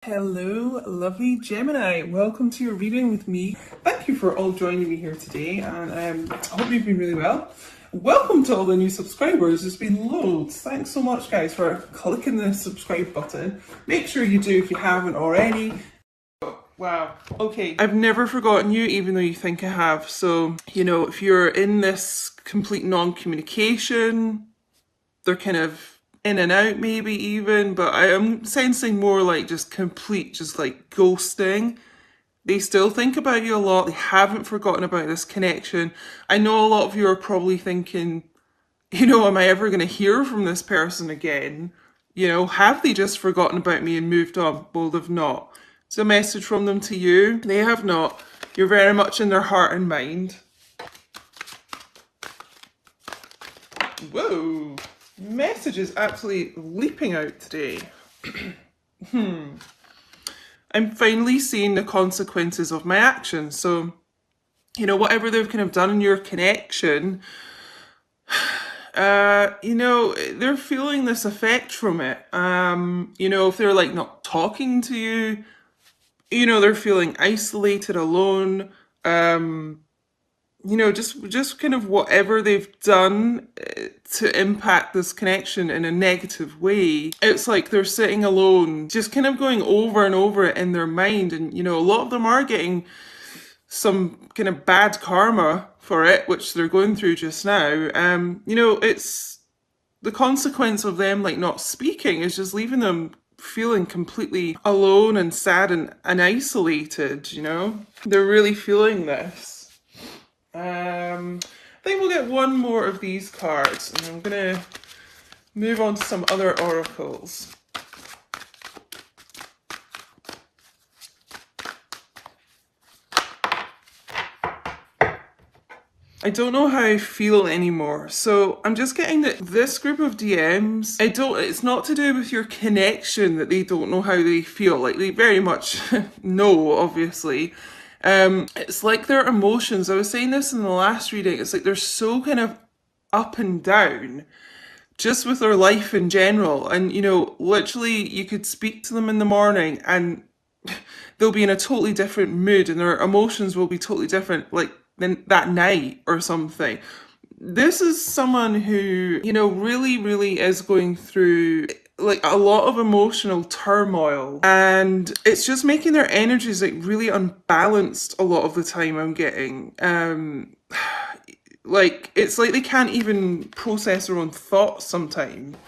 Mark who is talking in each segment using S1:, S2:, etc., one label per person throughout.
S1: Hello, lovely Gemini. Welcome to your reading with me. Thank you for all joining me here today, and I hope you've been really well. Welcome to all the new subscribers. There's been loads. Thanks so much, guys, for clicking the subscribe button. Make sure you do if you haven't already. Wow. Okay. I've never forgotten you, even though you think I have. So, if you're in this complete non-communication, they're kind of in and out maybe even, but I am sensing more like just complete, just like ghosting. They still think about you a lot. They haven't forgotten about this connection. I know a lot of you are probably thinking, am I ever going to hear from this person again? Have they just forgotten about me and moved on? Well, they've not. It's a message from them to you. They have not. You're very much in their heart and mind. Whoa. Messages absolutely leaping out today. I'm finally seeing the consequences of my actions. So, whatever they've kind of done in your connection, they're feeling this effect from it. If they're like not talking to you, they're feeling isolated, alone. Just kind of whatever they've done to impact this connection in a negative way. It's like they're sitting alone, just kind of going over and over it in their mind. And, a lot of them are getting some kind of bad karma for it, which they're going through just now. It's the consequence of them like not speaking is just leaving them feeling completely alone and sad and isolated, They're really feeling this. I think we'll get one more of these cards, and I'm going to move on to some other oracles. I don't know how I feel anymore. So I'm just getting that this group of DMs, it's not to do with your connection that they don't know how they feel. Like, they very much know, obviously. It's like their emotions. I was saying this in the last reading. It's like they're so kind of up and down just with their life in general. And, literally you could speak to them in the morning and they'll be in a totally different mood and their emotions will be totally different, like than that night or something. This is someone who, really, really is going through like a lot of emotional turmoil, and it's just making their energies like really unbalanced a lot of the time. I'm getting like it's like they can't even process their own thoughts sometimes.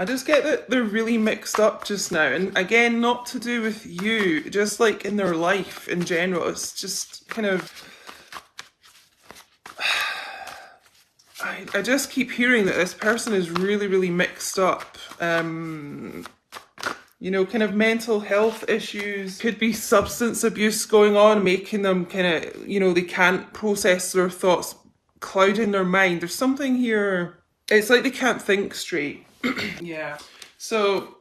S1: I just get that they're really mixed up just now, and again, not to do with you, just like in their life in general. It's just kind of I just keep hearing that this person is really, really mixed up. Kind of mental health issues, could be substance abuse going on, making them kind of, they can't process their thoughts, clouding their mind. There's something here, it's like they can't think straight. Yeah. So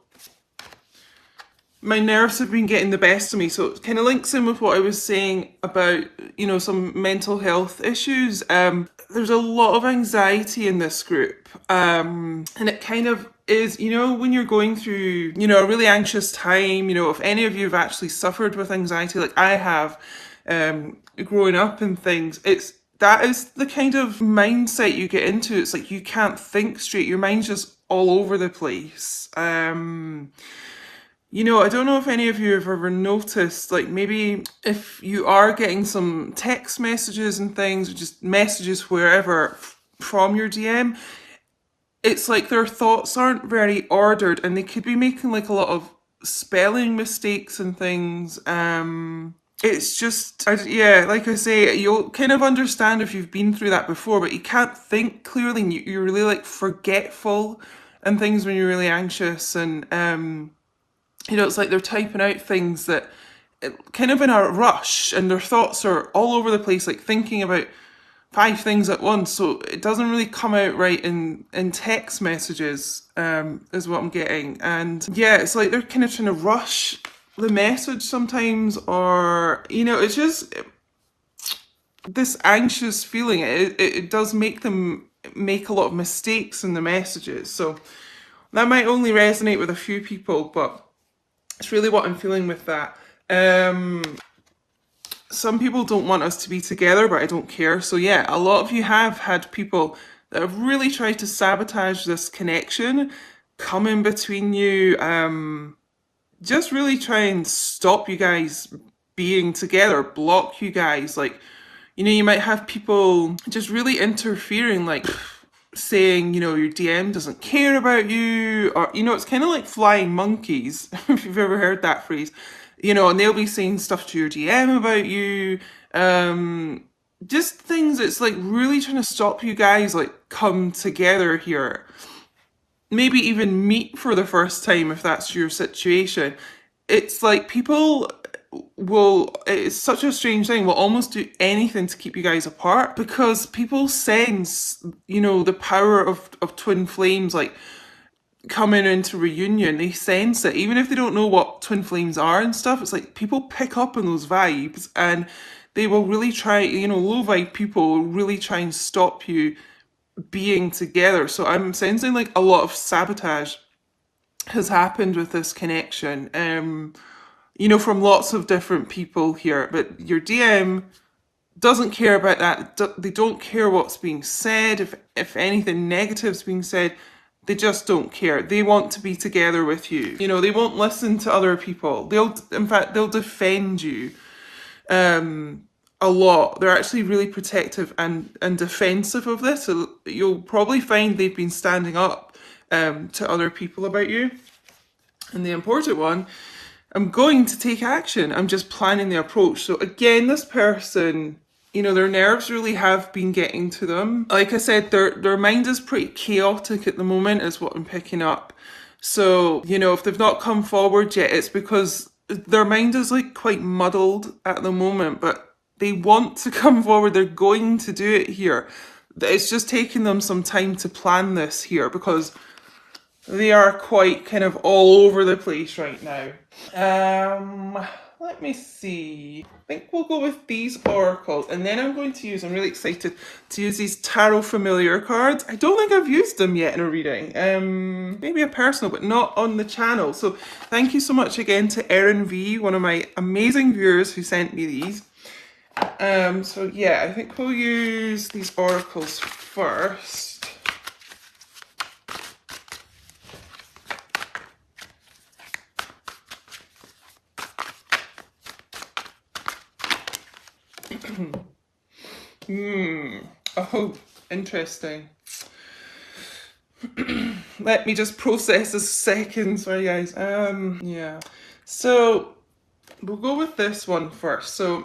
S1: my nerves have been getting the best of me. So it kind of links in with what I was saying about, some mental health issues. There's a lot of anxiety in this group. And it kind of is, when you're going through, a really anxious time, if any of you have actually suffered with anxiety like I have, growing up and things, that is the kind of mindset you get into. It's like you can't think straight. Your mind's just all over the place. I don't know if any of you have ever noticed, like maybe if you are getting some text messages and things, or just messages wherever from your DM, it's like their thoughts aren't very ordered and they could be making like a lot of spelling mistakes and things. It's just, like I say, you'll kind of understand if you've been through that before, but you can't think clearly and you're really like forgetful and things when you're really anxious, and it's like they're typing out things that kind of in a rush and their thoughts are all over the place, like thinking about 5 things at once. So it doesn't really come out right in text messages, is what I'm getting. And yeah, it's like they're kind of trying to rush the message sometimes, or, it's just this anxious feeling. It does make them make a lot of mistakes in the messages. So that might only resonate with a few people, but it's really what I'm feeling with that. Some people don't want us to be together, but I don't care. So yeah, a lot of you have had people that have really tried to sabotage this connection, come in between you, just really try and stop you guys being together, block you guys. Like, you know, you might have people just really interfering, like saying, you know, your DM doesn't care about you, or, you know, it's kind of like flying monkeys, if you've ever heard that phrase, you know, and they'll be saying stuff to your DM about you, just things that's like really trying to stop you guys like come together here. Maybe even meet for the first time if that's your situation. It's like people will, it's such a strange thing, will almost do anything to keep you guys apart because people sense, you know, the power of twin flames like coming into reunion. They sense it, even if they don't know what twin flames are and stuff. It's like people pick up on those vibes and they will really try, you know, low vibe people will really try and stop you being together. So I'm sensing like a lot of sabotage has happened with this connection, you know, from lots of different people here. But your DM doesn't care about that. They don't care what's being said. If anything negative's being said, they just don't care. They want to be together with you. You know, they won't listen to other people. In fact, they'll defend you. A lot. They're actually really protective and defensive of this. So you'll probably find they've been standing up to other people about you. And the important one, I'm going to take action. I'm just planning the approach. So again, this person, you know, their nerves really have been getting to them. Like I said, their mind is pretty chaotic at the moment is what I'm picking up. So, you know, if they've not come forward yet, it's because their mind is like quite muddled at the moment, but they want to come forward. They're going to do it here. It's just taking them some time to plan this here because they are quite kind of all over the place right now. Let me see. I think we'll go with these oracles, and then I'm going to use, I'm really excited to use these tarot familiar cards. I don't think I've used them yet in a reading. Maybe a personal, but not on the channel. So thank you so much again to Erin V, one of my amazing viewers who sent me these. So yeah, I think we'll use these oracles first. Oh, interesting. Let me just process a second. Sorry, guys. Yeah. So we'll go with this one first. So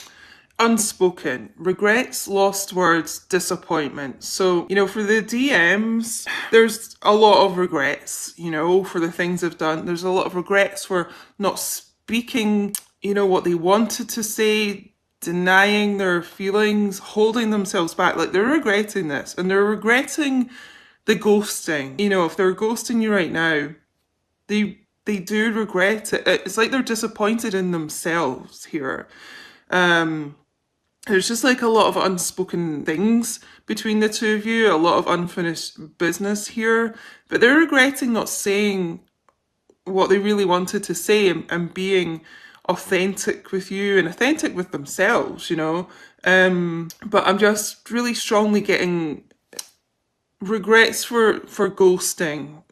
S1: unspoken regrets, lost words, disappointment. So, you know, for the DMs, there's a lot of regrets, you know, for the things they've done. There's a lot of regrets for not speaking, you know, what they wanted to say, denying their feelings, holding themselves back. Like, they're regretting this, and they're regretting the ghosting. You know, if they're ghosting you right now, they do regret it. It's like they're disappointed in themselves here. There's just like a lot of unspoken things between the two of you, a lot of unfinished business here, but they're regretting not saying what they really wanted to say and being authentic with you and authentic with themselves, you know. But I'm just really strongly getting regrets for ghosting.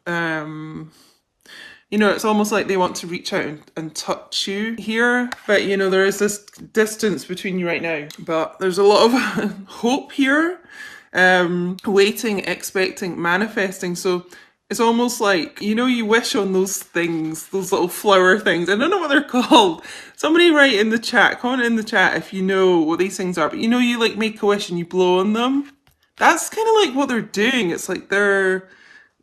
S1: You know, it's almost like they want to reach out and touch you here. But, you know, there is this distance between you right now. But there's a lot of hope here. Waiting, expecting, manifesting. So it's almost like, you know, you wish on those things, those little flower things. I don't know what they're called. Somebody write in the chat, comment in the chat if you know what these things are. But you know, you like make a wish and you blow on them. That's kind of like what they're doing. It's like they're,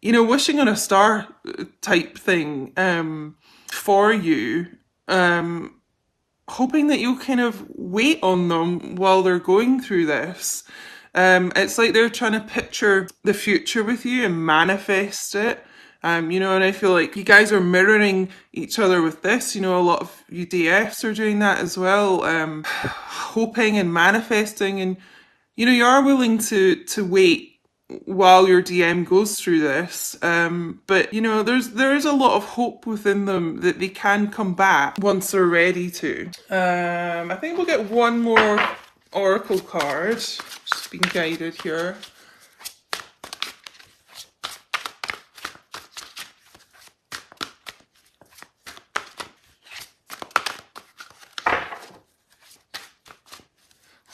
S1: you know, wishing on a star type thing for you, hoping that you'll kind of wait on them while they're going through this. It's like they're trying to picture the future with you and manifest it. You know, and I feel like you guys are mirroring each other with this. You know, a lot of you DFs are doing that as well, hoping and manifesting, and you know, you are willing to wait while your DM goes through this. But you know, there is a lot of hope within them that they can come back once they're ready to. I think we'll get one more oracle card. Just being guided here.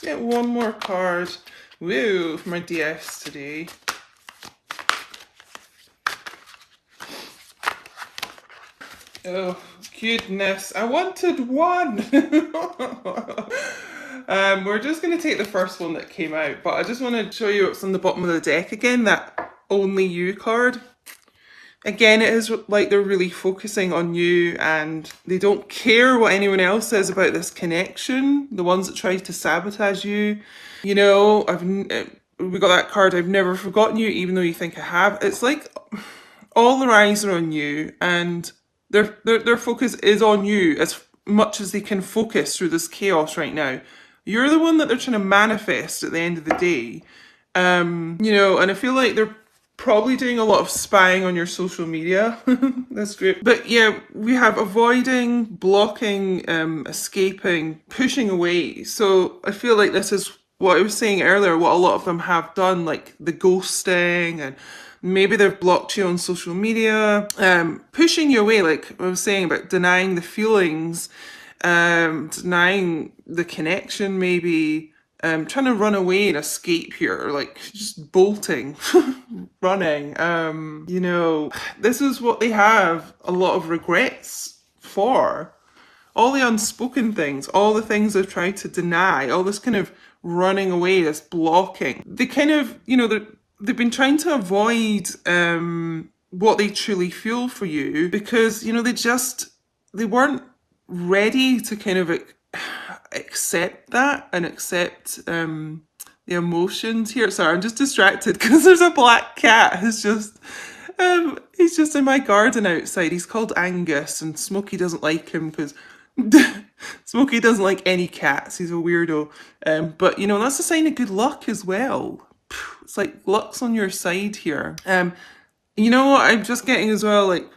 S1: Get one more card. Woo, for my DS today. Oh, goodness. I wanted one. We're just going to take the first one that came out, but I just want to show you what's on the bottom of the deck again, that only you card. Again, it is like they're really focusing on you and they don't care what anyone else says about this connection. The ones that try to sabotage you. You know, we got that card, I've never forgotten you, even though you think I have. It's like all their eyes are on you and their focus is on you as much as they can focus through this chaos right now. You're the one that they're trying to manifest at the end of the day. You know, and I feel like they're probably doing a lot of spying on your social media. That's great. But yeah, we have avoiding, blocking, escaping, pushing away. So I feel like this is what I was saying earlier, what a lot of them have done, like the ghosting, and maybe they've blocked you on social media, pushing you away, like I was saying about denying the feelings, denying the connection, maybe. Trying to run away and escape here, like just bolting, running. You know, this is what they have a lot of regrets for. All the unspoken things, all the things they've tried to deny, all this kind of running away, this blocking. They kind of, you know, they've been trying to avoid what they truly feel for you because, you know, they weren't ready to kind of accept that and accept the emotions here. Sorry, I'm just distracted because there's a black cat who's just he's just in my garden outside. He's called Angus and Smokey doesn't like him because Smokey doesn't like any cats. He's a weirdo. But you know, that's a sign of good luck as well. It's like luck's on your side here. You know what I'm just getting as well, like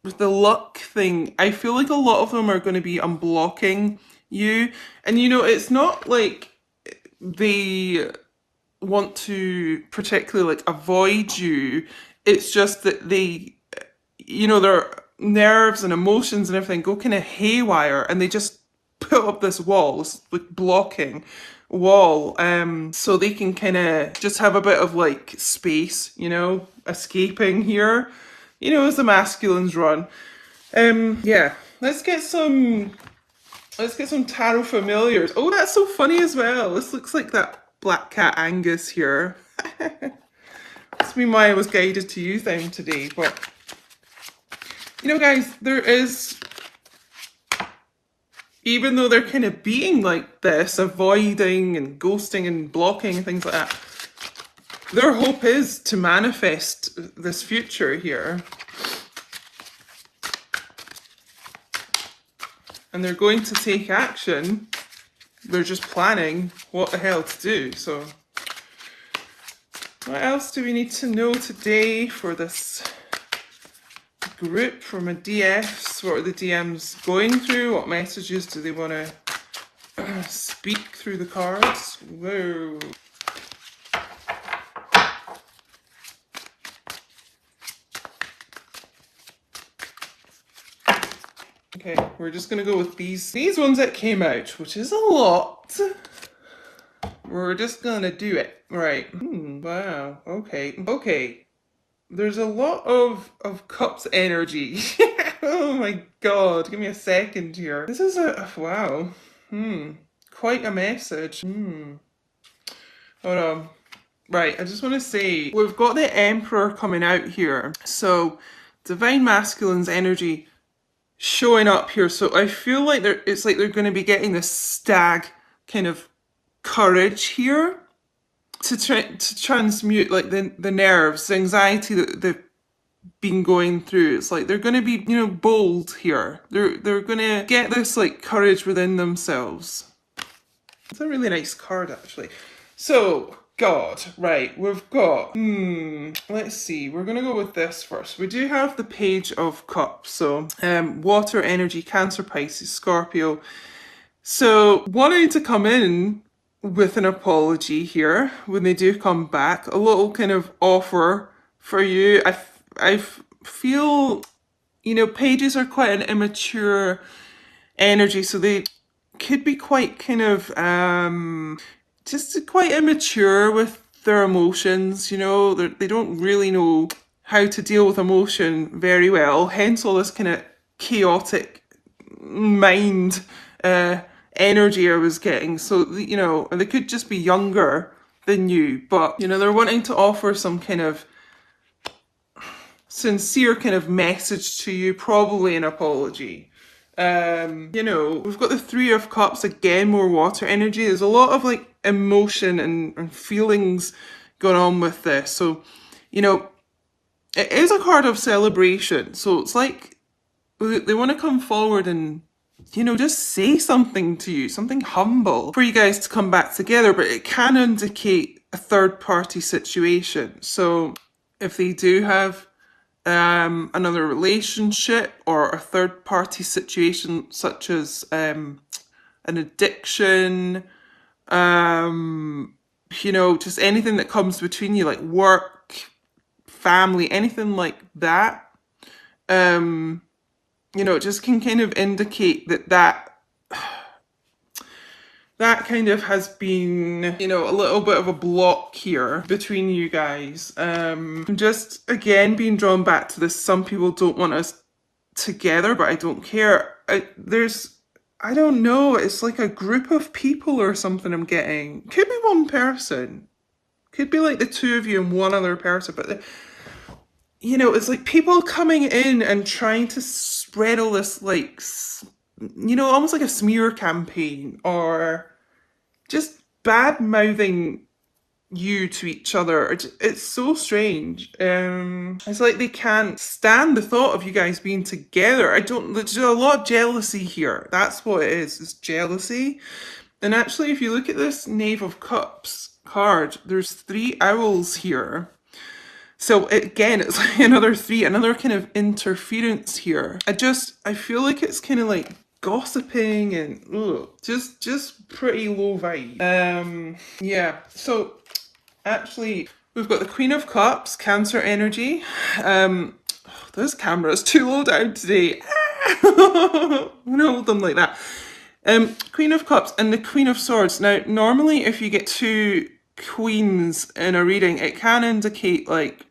S1: with the luck thing, I feel like a lot of them are going to be unblocking you. And you know, it's not like they want to particularly like avoid you. It's just that they, you know, their nerves and emotions and everything go kind of haywire and they just put up this wall, this like blocking wall, so they can kind of just have a bit of like space, you know, escaping here, you know, as the masculines run. Yeah, let's get some tarot familiars. Oh, that's so funny as well. This looks like that black cat Angus here. That's me, why I was guided to use them today. But you know, guys, there is, even though they're kind of being like this, avoiding and ghosting and blocking and things like that, their hope is to manifest this future here. And they're going to take action. They're just planning what the hell to do. So what else do we need to know today for this group, for my DFs? What are the DMs going through? What messages do they want to speak through the cards? Whoa. Okay, we're just going to go with these ones that came out, which is a lot. We're just going to do it. Right. Wow. Okay. There's a lot of cups energy. Oh my god. Give me a second here. This is wow. Quite a message. Hold on. Right, I just want to say, we've got the Emperor coming out here. So, Divine Masculine's energy showing up here. So I feel like it's like they're going to be getting this stag kind of courage here to transmute like the nerves, the anxiety that they've been going through. It's like they're going to be, you know, bold here. They're going to get this like courage within themselves. It's a really nice card actually. So God, right, we've got, let's see, we're going to go with this first. We do have the Page of Cups, so water, energy, Cancer, Pisces, Scorpio. So wanting to come in with an apology here when they do come back, a little kind of offer for you. I feel, you know, pages are quite an immature energy, so they could be quite kind of just quite immature with their emotions. You know, they don't really know how to deal with emotion very well, hence all this kind of chaotic mind energy I was getting. So, you know, they could just be younger than you, but, you know, they're wanting to offer some kind of sincere kind of message to you, probably an apology. You know, we've got the Three of Cups, again, more water energy. There's a lot of like emotion and feelings going on with this. So, you know, it is a card of celebration. So it's like they want to come forward and, you know, just say something to you, something humble for you guys to come back together, but it can indicate a third party situation. So if they do have another relationship or a third party situation, such as an addiction, you know, just anything that comes between you, like work, family, anything like that, you know, it just can kind of indicate that kind of has been, you know, a little bit of a block here between you guys. I'm just, again, being drawn back to this. Some people don't want us together, but I don't care. I don't know, it's like a group of people or something I'm getting. Could be one person. Could be like the two of you and one other person, but you know, it's like people coming in and trying to spread all this, like, you know, almost like a smear campaign, or just bad mouthing you to each other. It's so strange. It's like they can't stand the thought of you guys being together. There's a lot of jealousy here. That's what it is. It's jealousy. And actually, if you look at this Knave of Cups card, there's 3 owls here. So again, it's like another 3, another kind of interference here. I feel like it's kind of like gossiping and just pretty low vibe. Yeah, so actually we've got the Queen of Cups, Cancer energy. This camera is too low down today. I'm gonna hold them like that. Queen of Cups and the Queen of Swords. Now, normally if you get 2 queens in a reading, it can indicate, like,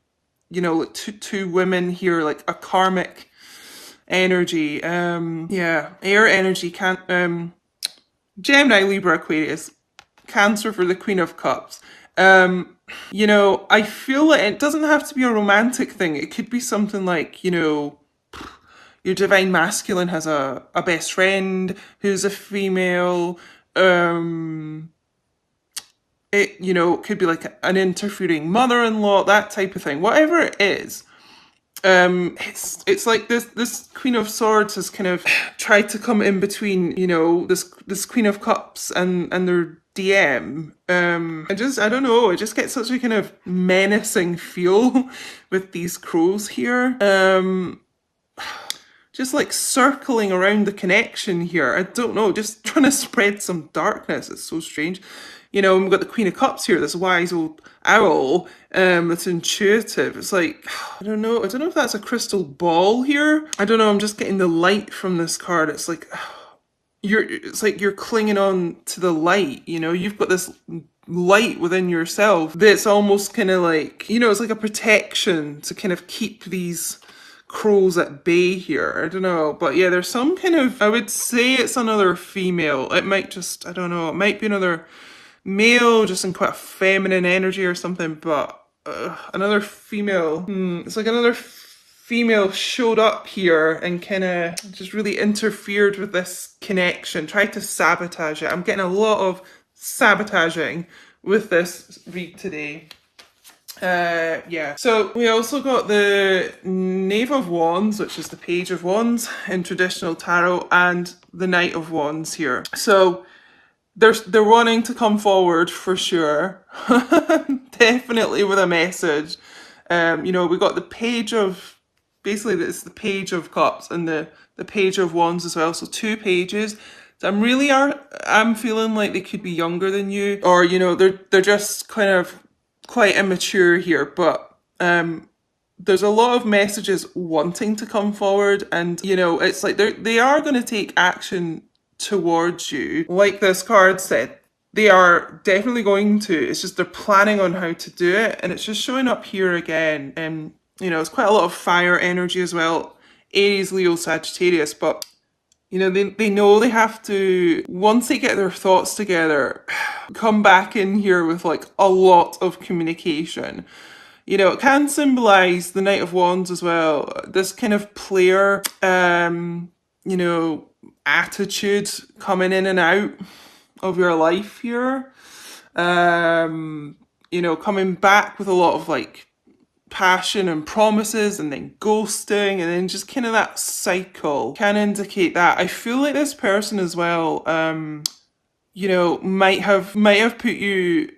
S1: you know, like two women here, like a karmic energy. Yeah, air energy, Gemini, Libra, Aquarius, Cancer for the Queen of Cups. You know, I feel like it doesn't have to be a romantic thing. It could be something like, you know, your divine masculine has a best friend who's a female. It, you know, could be like an interfering mother-in-law, that type of thing. Whatever it is, it's like this Queen of Swords has kind of tried to come in between, you know, this Queen of Cups and their DM. I don't know, I just get such a kind of menacing feel with these crows here. Just like circling around the connection here. I don't know, just trying to spread some darkness. It's so strange. You know, we've got the Queen of Cups here, this wise old owl, that's intuitive. It's like, I don't know if that's a crystal ball here. I don't know, I'm just getting the light from this card. It's like, it's like you're clinging on to the light, you know, you've got this light within yourself that's almost kind of like, you know, it's like a protection to kind of keep these crows at bay here. I don't know, but yeah, there's some kind of, I would say it's another female. It might just, I don't know, it might be another male just in quite a feminine energy or something, but another female. It's like another female showed up here and kind of just really interfered with this connection, tried to sabotage it. I'm getting a lot of sabotaging with this read today. Yeah, so we also got the Knave of Wands, which is the Page of Wands in traditional tarot, and the Knight of Wands here. So they're wanting to come forward for sure. Definitely with a message. We got the page of basically it's the page of cups and the page of wands as well. So two pages. So I'm feeling like they could be younger than you, or they're just kind of quite immature here. But there's a lot of messages wanting to come forward, and it's like they are going to take action towards you. Like this card said, they are definitely going to. It's just they're planning on how to do it, and it's just showing up here again. And it's quite a lot of fire energy as well. Aries, Leo, Sagittarius, but they know they have to, once they get their thoughts together, come back in here with like a lot of communication. It can symbolize the Knight of Wands as well. This kind of player, attitude coming in and out of your life here. Coming back with a lot of like passion and promises and then ghosting and then just kind of that cycle can indicate that. I feel like this person as well, might have put you,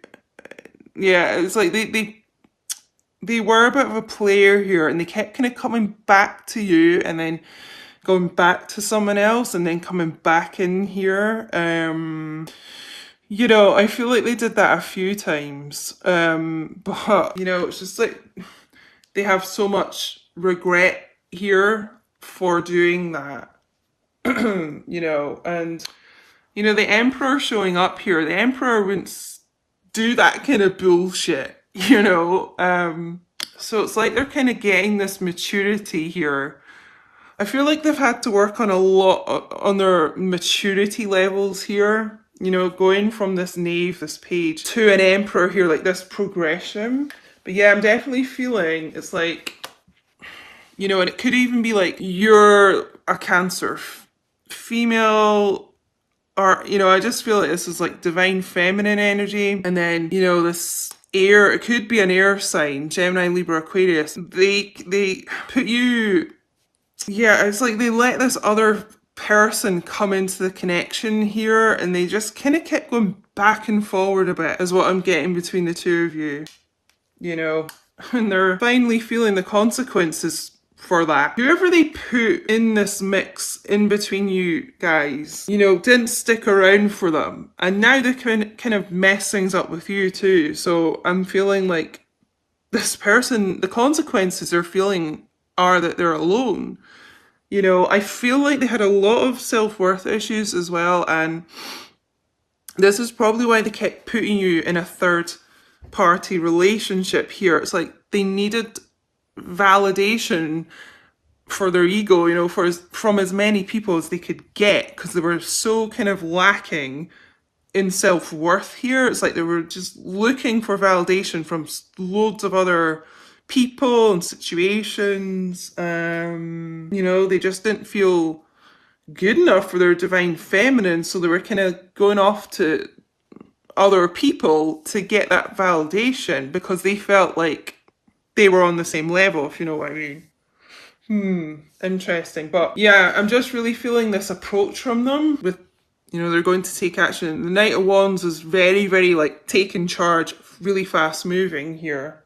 S1: it's like they were a bit of a player here and they kept kind of coming back to you and then going back to someone else and then coming back in here. I feel like they did that a few times. But it's just like they have so much regret here for doing that. And the Emperor showing up here, the Emperor wouldn't do that kind of bullshit. So it's like they're kind of getting this maturity here. I feel like they've had to work on a lot on their maturity levels here, going from this knave, this page, to an emperor here, like this progression. But yeah, I'm definitely feeling it's like, and it could even be like you're a Cancer female, or, I just feel like this is like divine feminine energy. And then, this air, it could be an air sign, Gemini, Libra, Aquarius. They put you, it's like they let this other person come into the connection here and they just kind of kept going back and forward a bit, is what I'm getting between the two of you. And they're finally feeling the consequences for that. Whoever they put in this mix in between you guys, didn't stick around for them. And now they're kind of mess things up with you too. So I'm feeling like this person, the consequences they're feeling are that they're alone. I feel like they had a lot of self-worth issues as well. And this is probably why they kept putting you in a third party relationship here. It's like they needed validation for their ego, from as many people as they could get, because they were so kind of lacking in self-worth here. It's like they were just looking for validation from loads of other people and situations. They just didn't feel good enough for their divine feminine, so they were kind of going off to other people to get that validation because they felt like they were on the same level, if you know what I mean. Interesting. But yeah, I'm just really feeling this approach from them with, they're going to take action. The Knight of Wands is very, very like taking charge, really fast moving here.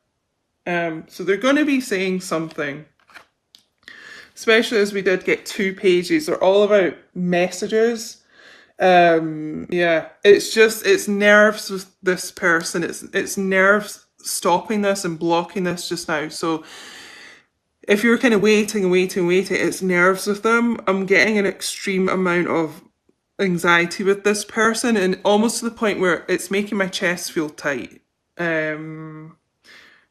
S1: So they're going to be saying something, especially as we did get 2 pages. They're all about messages. It's nerves with this person. It's nerves stopping this and blocking this just now. So if you're kind of waiting, it's nerves with them. I'm getting an extreme amount of anxiety with this person, and almost to the point where it's making my chest feel tight. They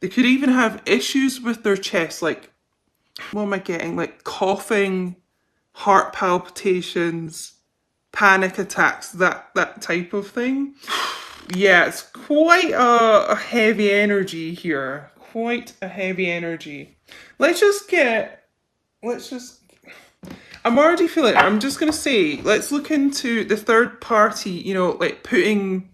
S1: could even have issues with their chest, like, what am I getting? Like coughing, heart palpitations, panic attacks, that type of thing. Yeah, it's quite a heavy energy here. Quite a heavy energy. I'm already feeling, I'm just going to say, let's look into the third party, like putting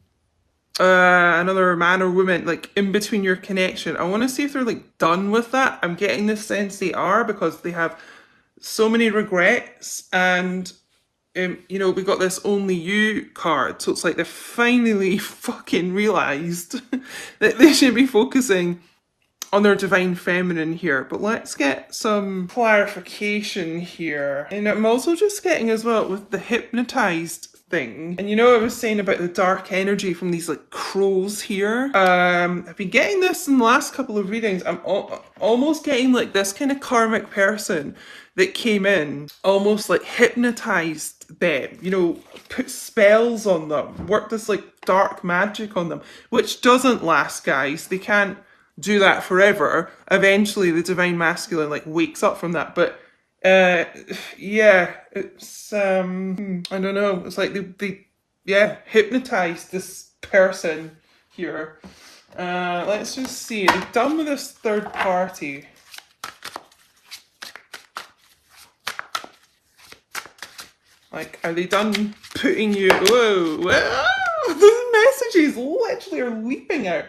S1: another man or woman like in between your connection. I want to see if they're like done with that. I'm getting the sense they are, because they have so many regrets, and you know, we got this only you card. So it's like they finally fucking realised that they should be focusing on their divine feminine here. But let's get some clarification here. And I'm also just getting as well with the hypnotized thing. And you know, I was saying about the dark energy from these like crows here. I've been getting this in the last couple of readings. I'm almost getting like this kind of karmic person that came in, almost like hypnotized them, you know, put spells on them, worked this like dark magic on them, which doesn't last, guys. They can't do that forever. Eventually the divine masculine like wakes up from that, but yeah, it's I don't know, it's like they yeah, hypnotized this person here. Let's just see, they're done with this third party. Like, are they done putting you, whoa, the messages literally are leaping out.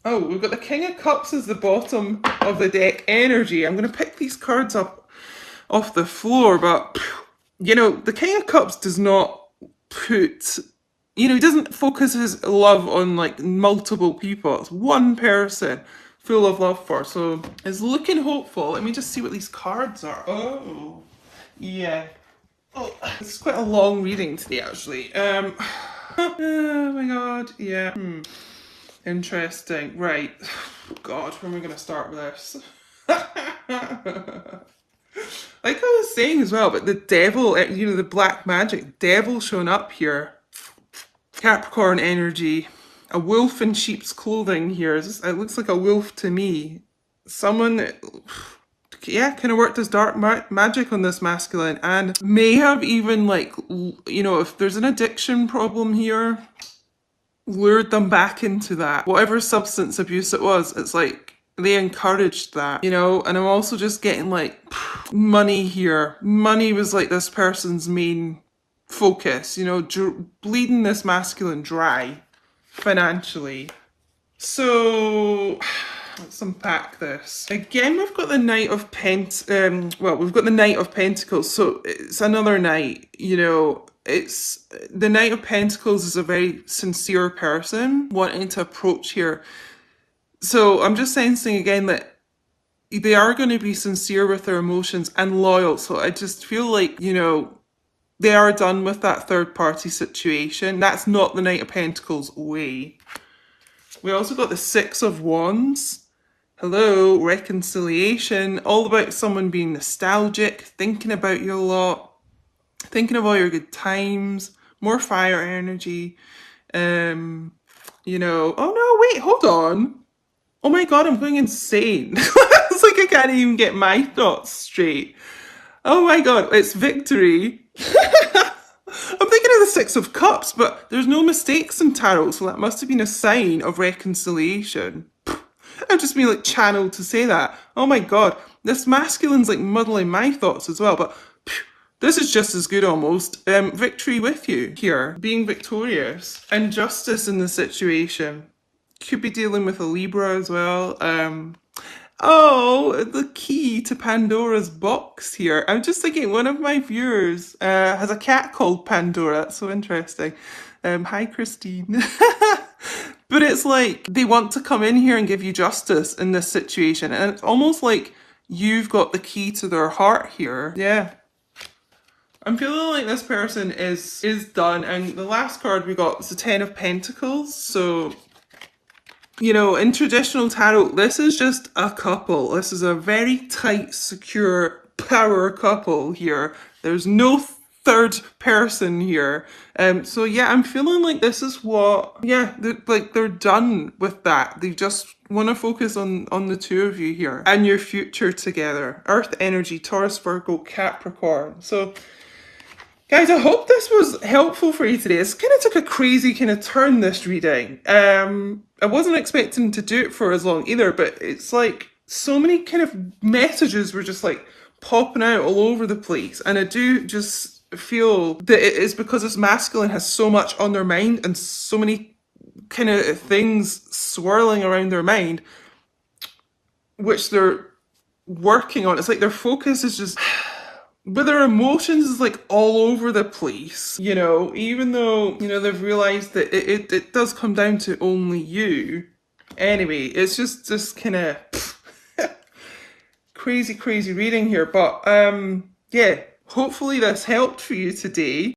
S1: Oh, we've got the King of Cups as the bottom of the deck energy. I'm going to pick these cards up off the floor, but, you know, the King of Cups does not put, you know, he doesn't focus his love on, like, multiple people. It's one person full of love for. So, it's looking hopeful. Let me just see what these cards are. Oh, yeah. Oh, this is quite a long reading today, actually. Oh my god, yeah. Interesting. Right. God, where am I going to start with this? Like I was saying as well, but the devil, you know, the black magic, devil showing up here. Capricorn energy. A wolf in sheep's clothing here. It looks like a wolf to me. Someone, yeah, kind of worked this dark magic on this masculine and may have even, like, you know, if there's an addiction problem here, lured them back into that. Whatever substance abuse it was, it's like they encouraged that, you know? And I'm also just getting like money here. Money was like this person's main focus, you know, bleeding this masculine dry financially. So let's unpack this. Again, we've got the Knight of we've got the Knight of Pentacles. So it's another knight, you know, it's the Knight of Pentacles is a very sincere person wanting to approach here. So I'm just sensing again that they are going to be sincere with their emotions and loyal. So I just feel like, you know, they are done with that third party situation. That's not the Knight of Pentacles way. We also got the Six of Wands. Hello, reconciliation. All about someone being nostalgic, thinking about you a lot. Thinking of all your good times, more fire energy, you know, oh no, wait, hold on. Oh my god, I'm going insane. It's like I can't even get my thoughts straight. Oh my god, it's victory. I'm thinking of the Six of Cups, but there's no mistakes in tarot, so that must have been a sign of reconciliation. I've just been like channeled to say that. Oh my god, this masculine's like muddling my thoughts as well, but this is just as good almost. Victory with you here, being victorious. And justice in the situation. Could be dealing with a Libra as well. Oh, the key to Pandora's box here. I'm just thinking one of my viewers has a cat called Pandora. That's so interesting. Hi, Christine. But it's like they want to come in here and give you justice in this situation. And it's almost like you've got the key to their heart here. Yeah. I'm feeling like this person is done, and the last card we got is the Ten of Pentacles. So, you know, in traditional tarot, this is just a couple. This is a very tight, secure power couple here. There's no third person here. So yeah, I'm feeling like this is what, yeah, they're done with that. They just want to focus on the two of you here and your future together. Earth energy, Taurus, Virgo, Capricorn. So, guys, I hope this was helpful for you today. This kind of took a crazy kind of turn, this reading. I wasn't expecting to do it for as long either, but it's like so many kind of messages were just like popping out all over the place. And I do just feel that it is because this masculine has so much on their mind and so many kind of things swirling around their mind, which they're working on. It's like their focus is just But their emotions is like all over the place, you know, even though, you know, they've realised that it does come down to only you. Anyway, it's just kind of crazy reading here. But yeah, hopefully this helped for you today.